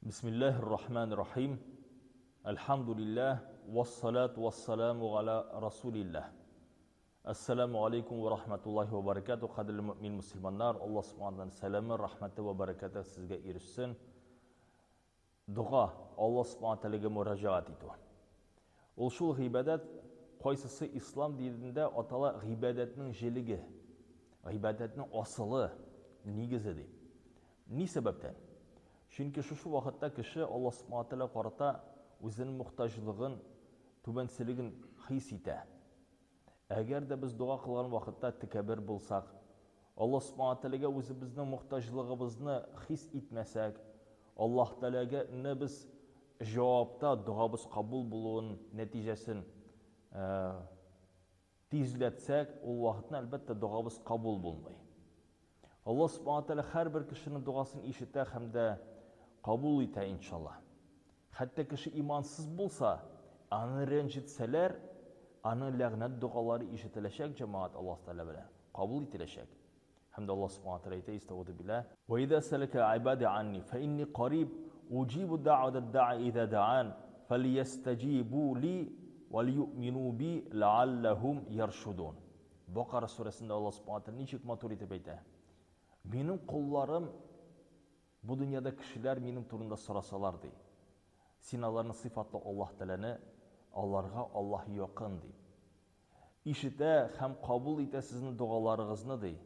Bismillahirrahmanirrahim. Elhamdülillah. Vessalatu vesselamu ala Rasulillah. Assalamu alaikum ve rahmetullahi ve berekatuhu. Qadrli mümin muslimanlar, Allah subhanahu selamı, rahmeti ve bereketi sizge erişsin. Dua, Allah subhanahu ta'alaga müracaat etu. Ol ibadet, qaysısı İslam dininde atala ibadetinin jeligi, ibadetinin asılı, nigizidir. Ni sebepten? Çünkü şu vakitte kişi Allah subhanahu ta'ala qarata özünün muhtajlığın, tübensiligin his ite. Eğer de biz dua kılgan vakitte tekabir bulsak, Allah subhanahu ta'alaga özümüzün muhtajlığımızı his etmesek, Allah ta'alaga ne biz cevapta duamız kabul bulun neticesin tezletsek, o vakitte elbette duamız kabul bulmay. Allah subhanahu ta'ala her bir kişinin duasını işite hem de kabul ite inşallah. Hatta kişi imansız bulsa, anı rencitseler, anı lağnat duaları işitilecek cemaat Allah Teala bilen. Kabul etilecek. Hem de Allah subhanahu ta'ala ite istavudu billah. Ve izâ seleke ibâdi anni fe inni qarib ucibu da'vada da'i izâ da'an felyestecibû li ve liyu'minû bi leallehum yerşudun. Bakara suresinde Allah subhanahu ta'ala niçik matur etip ite. Benim kullarım bu dünyada kişiler benim turunda sorasalar dey. Sinalarının sıfatlı Allah Teala'nı Allah'a Allah yakın dey. İşite hem kabul ite sizin dualarınızını dey.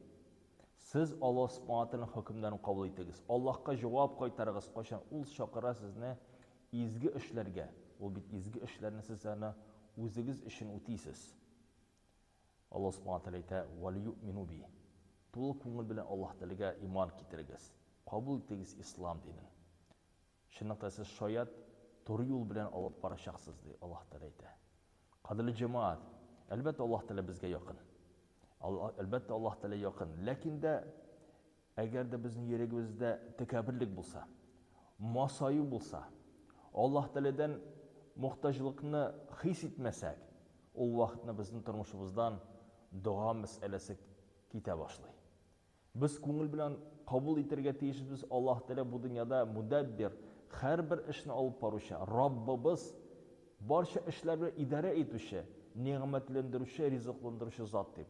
Siz Allah subhanahu ta'ala hükümlerini kabul etiniz. Allah'a cevap kaytarınız. Qaşan ul şakıra sizni izgi işlerge. O bit izgi işlerini sizlerine özünüz işin ütisiz. Allah subhanahu ta'ala ite وَلِيُؤْمِنُوا بِهِ Tulu көңіл білен Allah Teala'ga iman кетіріңіз. Kabul etiniz İslam dinin. Şundan siz şayet doğru yol bilen alıp barışacaksınız diye Allah Teala ite. Qadrli cemaat, elbette Allah Teala bizge yakın. Elbette Allah Teala yakın. Lakin de eğer de bizim yerimizde tekabirlik bulsa, masayı bulsa, Allah Teala'dan muhtajlıkını his etmesek, o vakitte bizim turmuşumuzdan dua meselesi kite başlayı. Biz көңіл bilen kabul etirge tiyişimiz Allah Teala bu dünyada müdebbir, her bir işini alıp baruşu, Rabbimiz barşa işleri idare etuşu, nimetlendiruşu, rizıklandıruşu zat deyip.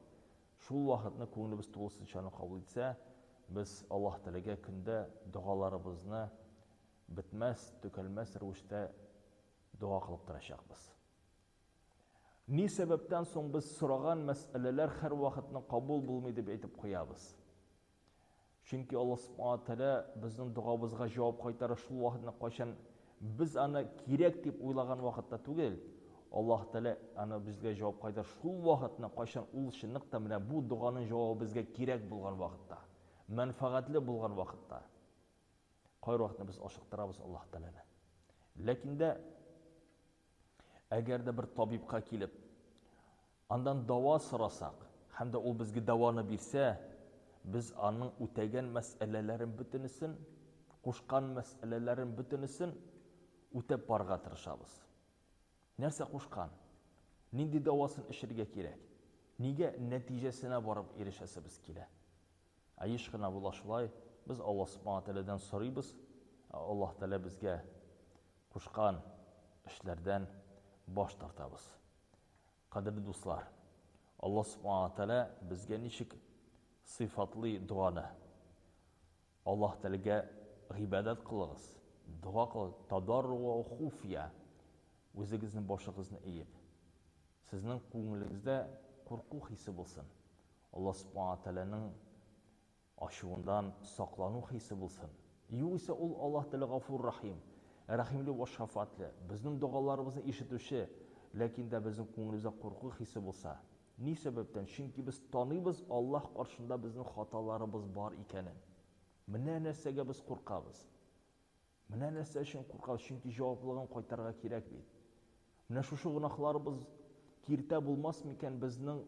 Şul vakitte көңілimiz toğısınçanı kabul etse, biz Allah Teala'ga günde dualarımızını bitmez, tükelmez rüvüşte dua kılıp duracağız. Ni sebepten son biz soragan meseleler her vakitte kabul bulmayı deb aytib qo'yamiz. Çünkü Allah subhanahu ta'ala bizning duamızga cevap qaytarır şu vakitte qaşan biz ana kerak deb o'ylagan vakitte tugel. Allah Teala ana bizga cevap qaytarır şu vakitte qaşan ul şınlıqta bilan bu duanın cevabı bizga kerak bo'lgan vakitte, manfaatli bo'lgan vakitte. Qayr vakitte biz aşıqtırabız Allah Teala'ni. Lakin de eğer de bir tabibqa kelib, andan dava sorasak, hem de o bizge davani berse, biz anın ötegen meselelerin bütünüsün, qo'shgan meselelerin bütünüsün ötep barga tirishamiz. Nerse qo'shgan? Nindi davasını ishirga kerak? Nega netijesine barib erishasimiz kerak? Ayishqina bo'la shulay, biz Allah subhanahu ta'aladan so'raymiz. Allah Teala bizga qo'shgan ishlardan bosh tortamiz. Qadrli do'stlar, Allah subhanahu ta'ala bizga nechik sıfatlı duanı Allah Teala'ga ibadat qiling'iz, duo qilib, tadarru va xufiya o'zingizning boshing'izni egib, sizning ko'nglingizda qo'rquv hissi bo'lsin. Allah subhanahu ta'alaning ashuvidan saqlanuv hissi bo'lsin. Yo'qsa ul Allah Teala g'afur rahim, rahimli va shafatli, bizning duolarimizni eshituvchi, lakin de bizim ko'nglimizda qo'rquv hissi bo'lsa, ne sebepten? Çünkü biz tanıyız Allah karşında bizim hatalarımız var ikenin. Mine nersege biz korkabız. Mine nerse için korkabız. Çünkü cevaplığın qaytarga kerak beydi. Mine şu günahlarımız kirte bulmaz mı iken bizning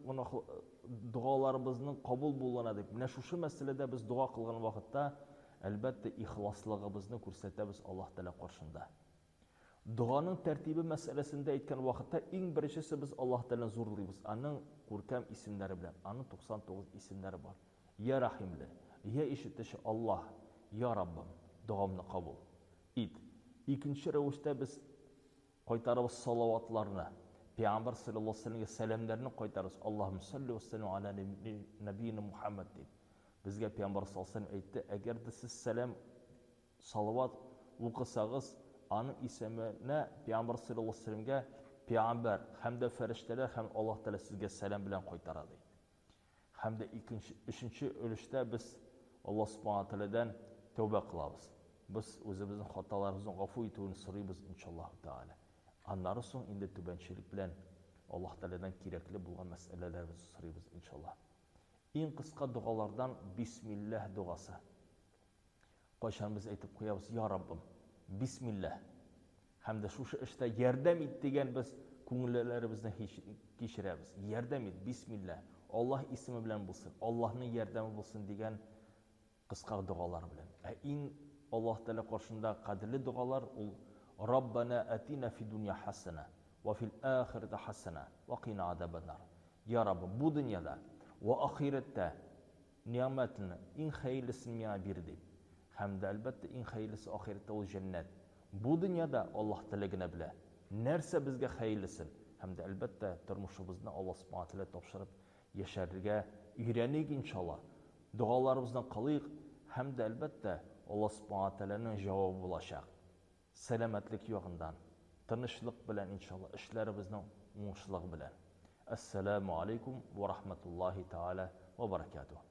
dualarımızın kabul bulana deyip. Mine şu meselede biz dua kılgan vakitte elbette ihlaslığımızı ko'rsatamiz Allah Teala karşında. Duanın tertibi meselesinde aytgan vakitte en birincisi biz Allah Teala'ni zo'rlaymiz. Anın ko'rkam isimleri bilen, anın 99 isimleri var. Ya Rahimli, ya işitici Allah, ya Rabbim, duamni kabul et. Икенче рәвештә без кайтарабыз салаватларны. Пәйгамбер саллаллаһу алейһи ва сәлләмгә сәламнарны кайтарабыз. Аллаһумма салли ва саллим аля набийина Мухаммад дип. Безгә Пәйгамбер саллаллаһу алейһи ва сәлләм әйтте, әгәр дә сез сәлам, салават укысагыз, аның исеменә Пәйгамбер саллаллаһу алейһи ва сәлләмгә Пәйгамбер һәм дә фәрештәләр һәм Аллаһ Тәгалә сезгә сәлам белән кайтара ди. Һәм дә өченче өлештә без Аллаһ Субханаһу ва Тәгаләдән тәүбә кылабыз. Без үзебезнең хаталарыбызны гафу итүен сорыйбыз иншаллаһ Тәгалә. Аннары соң инде түбәнчелек белән Аллаһ Тәгаләдән кирәкле булган мәсьәләләребезне сорыйбыз иншаллаһ. Иң кыска дугалардан бисмиллаһ дугасы. Кайчан без әйтеп куябыз, я Раббым, бисмиллаһ. Һәм дә шушы эштә ярдәм ит дигән без күңелләребезне кичерәбез. Ярдәм ит, бисмиллаһ. Аллаһ исеме белән булсын, Аллаһның ярдәме булсын дигән кыска дугалар белән. Иң Аллаһ Тәгалә каршында кадерле дугалар ул Раббана атина фи дунья хасана ва фил ахирати хасана ва кина азабан-нар. Я Раббы, бу дөньяда ва ахиратта ниъмәтне иң хәерлесен миңа бир дип. Һәм дә әлбәттә иң хәерлесе ахиратта ул җәннәт. Бу дөньяда Аллаһ теләгенә белә. Нәрсә безгә хәерлесен? Һәм дә әлбәттә тормышыбызны Аллаһ Субханаһу ва Тәгалә тапшырып яшәргә өйрәник иншаллаһ. Дугаларыбызны кылыйк һәм дә әлбәттә Аллаһ Субханаһу ва Тәгаләнең җавабы булачак. Сәламәтлек ягындан, тынычлык белән иншаллаһ, эшләребезнең уңышлыгы белән. Ассаламу алейкум ва рахматуллаһи тәгалә ва баракатуһ.